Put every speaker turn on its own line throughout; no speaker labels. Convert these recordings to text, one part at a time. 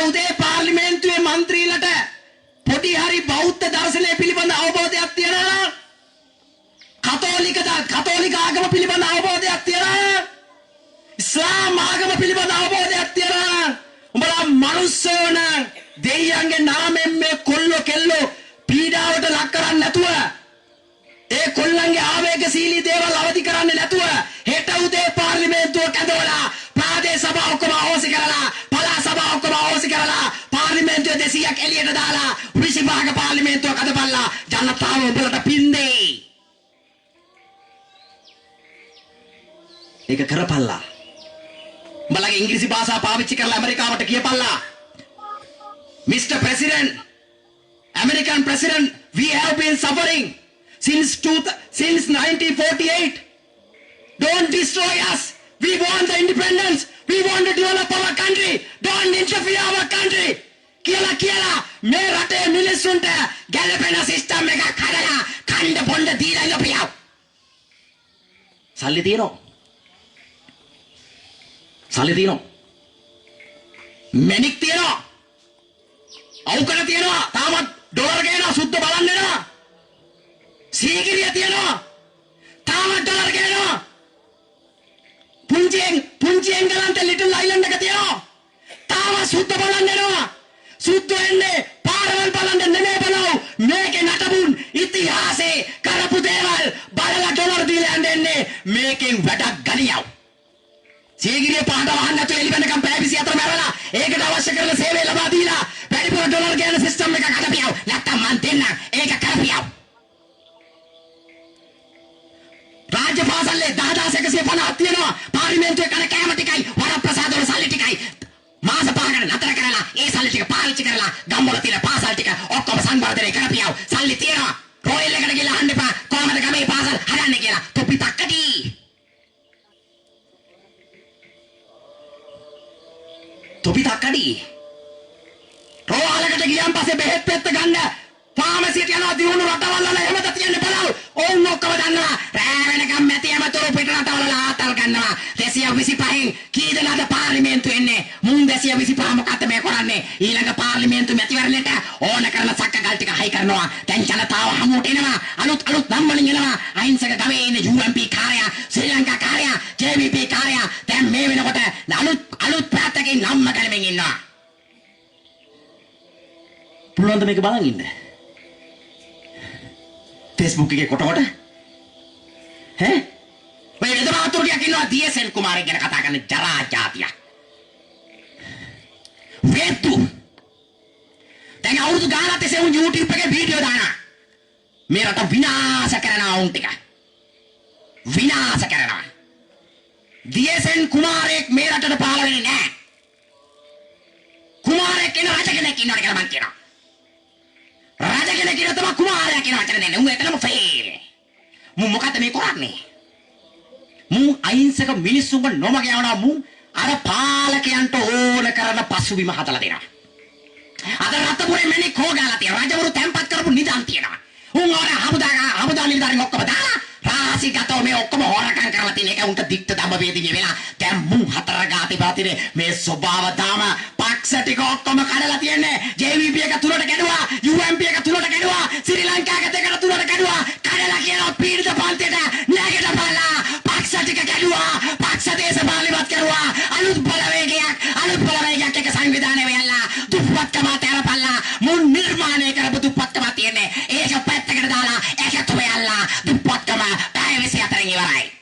උදේ පාර්ලිමේන්තුවේ മന്ത്രിලට පොඩි හරි බෞද්ධ දර්ශනය පිළිබඳ අවබෝධයක් තියෙනවා කතෝලික ආගම පිළිබඳ අවබෝධයක් තියෙනවා ඉස්ලාම් ආගම පිළිබඳ අවබෝධයක් තියෙනවා උඹලා මිනිස්සෝ නම් දෙයියන්ගේ නාමයෙන් මේ කොල්ලෝ කෙල්ලෝ පීඩාවට ලක් කරන්නේ නැතුව ඒ කොල්ලන්ගේ ආවේගශීලී දේවල් අවදි කරන්නේ නැතුව හෙට උදේ පාර්ලිමේන්තුව කැඳවලා ප්‍රාදේශ සභා ඔක්කොම අවශ්‍ය කරලා පළාත් සභා ඔක්කොම අවශ්‍ය කරලා පාර්ලිමේන්තුව 200ක් එළියට දාලා 25ක පාර්ලිමේන්තුව කඩපල්ලා ජනතාව උඹලට පින්දේ ඒක කරපල්ලා උඹලගේ ඉංග්‍රීසි භාෂාව පාවිච්චි කරලා ඇමරිකාවට ගියපල්ලා Mr. President American President we have been suffering since 1948 don't destroy us we want the independence we want to develop our country don't interfere our country කියලා මේ රටේ මිනිස්සුන්ට ගැළපෙන සිස්ටම් එකක් හදලා කණ්ඩ පොණ්ඩ දීලා ඉලපියව සල්ලි තියෙනවා මැනික් තියෙනවා අවුකන තියෙනවා තාමත් ඩොලර් ගේනවා සුද්ධ බලන්න එනවා සීගිරිය තියෙනවා තාමත් ඩොලර් ගේනවා පුංචි එංගලන්ත ලිටල් අයිලන්ඩ් එක තියෙනවා තාමත් සුද්ධ බලන්න එනවා සුද්ධ වෙන්නේ පාරවල් බලන්න නෙමෙයි බලව මේකේ නටබුන් ඉතිහාසයේ කරපු දේවල් බලලා ඩොලර් දීලා යන්නේ මේකෙන් වැඩක් ගනියව සීගිරිය පහට වහන්න නැතුව එලි වෙනකම් පැය 24 මැරලා ඒකට අවශ්‍ය කරන සේවය ලබා දීලා වැඩිපුර ඩොලර් ගේන සිස්ටම් එකක් හදපියව නැත්තම් මන් දෙන්න ඒක කරපියව රාජ්‍ය පාසල්ලේ 10150ක් තියෙනවා පාර්ලිමේන්තුවේ කන කෑම ටිකයි වරප්‍රසාද වල සල්ලි ටිකයි මාස පහකට නතර කරලා ඒ සල්ලි ටික පාවිච්චි කරලා ගම්වල තියෙන පාසල් ටික ඔක්කොම සංවර්ධනය කරපියව සල්ලි තියෙනවා රෝයල් එකට ගිහලා අහන්න එපා කොහමද ගමේ පාසල් හදන්නේ කියලා තොපි තක්කටි රෝහලකට ගියන් පස්සේ බෙහෙත් පෙත්ත ගන්න ෆාමසියට යනවා දිනුණු රටවල් වල එහෙමද තියන්නේ බලව ඕන් ඔක්කොම දන්නවා රෑ වෙනකම් මැති ඇමතුරු පිට රටවල ආතල් ගන්නවා 225න් කී දෙනාද පාර්ලිමේන්තු එන්නේ මුන් 225 මොකද්ද මේ කරන්නේ ඊළඟ පාර්ලිමේන්තු මැතිවරණයට ඕන කරන සක්කගල් ටික හයි කරනවා දැන් ජනතාව හමුවට එනවා අලුත් නම් වලින් එනවා අහිංසක ගමේ ඉන්න UMP කාර්යය ශ්‍රී ලංකා කාර්යය JVP කාර්යය දැන් මේ වෙනකොට අලුත් ප්‍රාතකේ නම්ම ගලමින් ඉන්නවා පුළුවන් ද මේක බලන් ඉන්න Facebook එකේ කොට ඈ මේ වෙදමාතුරියක් ඉන්නවා DSL කුමාරයෙක් ගැන කතා කරන ජරා ජාතිය වේතු දැන් අවුරුදු ගානක් තිස්සේ උන් YouTube එකේ වීඩියෝ දානවා මේ රට විනාශ කරනවා උන් ටික විනාශ කරනවා DSL කුමාරයෙක් මේ රටට පහළ වෙන්නේ නැහැ කුමාරයෙක් කියන රජ කෙනෙක් ඉන්නවා කියලා මං කියනවා රජ කෙනෙක් කියන තමයි කුමාරයා කියන වචන දෙන්නේ උන් එතනම ෆේල් මු මොකද මේ කරන්නේ මු අහිංසක මිනිස්සුන්ව නොමග යවනවා මු අර පාලකයන්ට ඕන කරන පසුබිම හදලා දෙනවා අද රත්පුරේ මෙනික් හොගාලා තියෙනවා රජවරු තැන්පත් කරපු නිදාන් තියෙනවා උන් අර හමුදා නිලධාරීන් ඔක්කොම දාලා රාසිගතව මේ ඔක්කොම හොරකම් කරලා තියෙන එක උන්ට දික්ත දඹ වේදිනේ වෙලා දැන් මු හතර ගාති පාතිනේ මේ ස්වභාව දාම පක්ෂ ටික ඔක්කොම කඩලා තියන්නේ JVP එක තුනට කැඩුවා UMP එක තුනට කැඩුවා ශ්‍රී ලංකාව දෙකට තුනට කැඩුවා කඩලා කියනවා පීඩිත පන්තියට නැගිටපල්ලා පක්ෂ ටික කැඩුවා පක්ෂ දේශපාලනවත් කරුවා අලුත් බලවේගයක් එක සංවිධානය වෙලා දුප්පත්කම තරපල්ලා මුන් නිර්මාණය කරපු දුප්පත්කම තියන්නේ ඒක පැත්තකට දාලා ඒකත් වෙයල්ලා දුප්පත්කම පැය 24න් ඉවරයි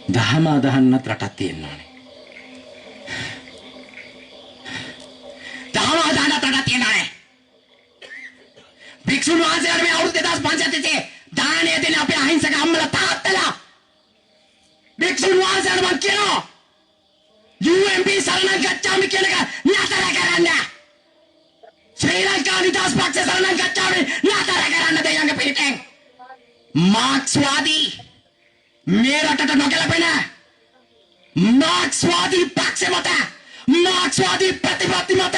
දහම අදහන්නත් රටක් තියෙන්න ඕනේ. දහම අදහන්නත් රටක් තියෙන්න ඕනේ. භික්ෂුන් වහන්සේලාට මේ අවුරුදු 2500 තිස්සේ දානය දෙන අපේ අහිංසක අම්මලා තාත්තලා භික්ෂුන් වහන්සේලාට මම කියනවා UMP සරණං ගච්ඡාමි කියන එක නතර කරන්න. ශ්‍රී ලංකා නිදහස් පක්ෂ සරණං ගච්ඡාමි නතර කරන්න දෙයන්ගේ පිටෙන්. මාක්ස්වාදී මේ රටට නොගැලපෙන මාක්ස්වාදී පක්ෂ මත මාක්ස්වාදී ප්‍රතිපත්ති මත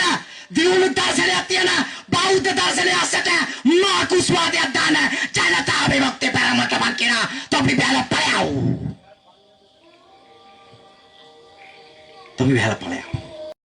දියුණු දර්ශනයක් තියෙන බෞද්ධ දර්ශනය අස්සට මාක්ස්වාදයක් දාන ජනතා විමුක්ති පෙරමුණට මං කියන තොපි බැල පයව් තොපි වැහලා ඵලයක්.